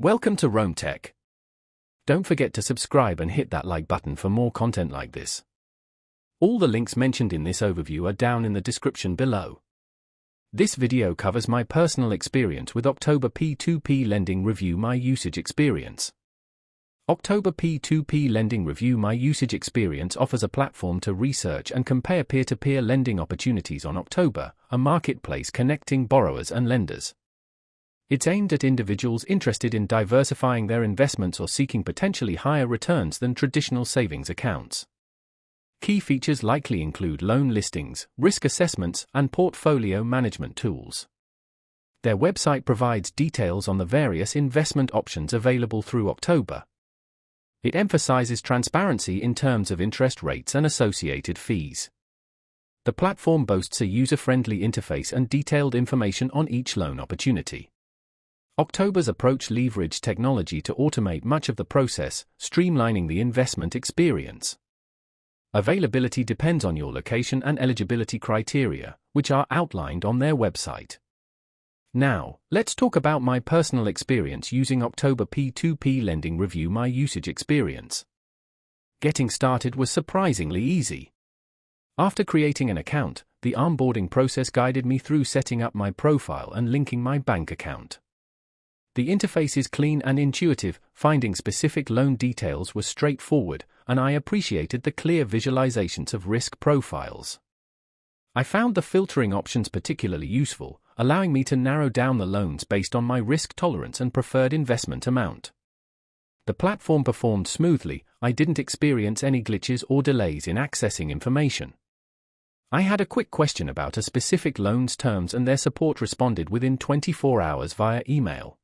Welcome to Rome Tech. Don't forget to subscribe and hit that like button for more content like this. All the links mentioned in this overview are down in the description below. This video covers my personal experience with October P2P Lending Review My Usage Experience. October P2P Lending Review My Usage Experience offers a platform to research and compare peer-to-peer lending opportunities on October, a marketplace connecting borrowers and lenders. It's aimed at individuals interested in diversifying their investments or seeking potentially higher returns than traditional savings accounts. Key features likely include loan listings, risk assessments, and portfolio management tools. Their website provides details on the various investment options available through October. It emphasizes transparency in terms of interest rates and associated fees. The platform boasts a user-friendly interface and detailed information on each loan opportunity. October's approach leverages technology to automate much of the process, streamlining the investment experience. Availability depends on your location and eligibility criteria, which are outlined on their website. Now, let's talk about my personal experience using October P2P Lending Review My Usage Experience. Getting started was surprisingly easy. After creating an account, the onboarding process guided me through setting up my profile and linking my bank account. The interface is clean and intuitive, finding specific loan details was straightforward, and I appreciated the clear visualizations of risk profiles. I found the filtering options particularly useful, allowing me to narrow down the loans based on my risk tolerance and preferred investment amount. The platform performed smoothly. I didn't experience any glitches or delays in accessing information. I had a quick question about a specific loan's terms and their support responded within 24 hours via email.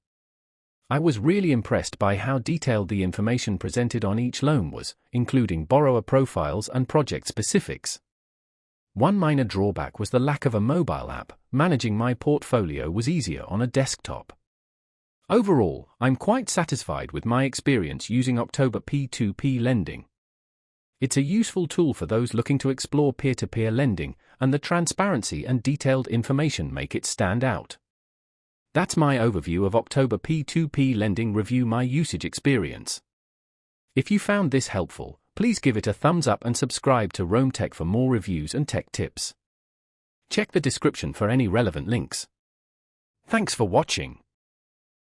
I was really impressed by how detailed the information presented on each loan was, including borrower profiles and project specifics. One minor drawback was the lack of a mobile app. Managing my portfolio was easier on a desktop. Overall, I'm quite satisfied with my experience using October P2P Lending. It's a useful tool for those looking to explore peer-to-peer lending, and the transparency and detailed information make it stand out. That's my overview of October P2P Lending Review My Usage Experience. If you found this helpful, please give it a thumbs up and subscribe to Rome Tech for more reviews and tech tips. Check the description for any relevant links. Thanks for watching.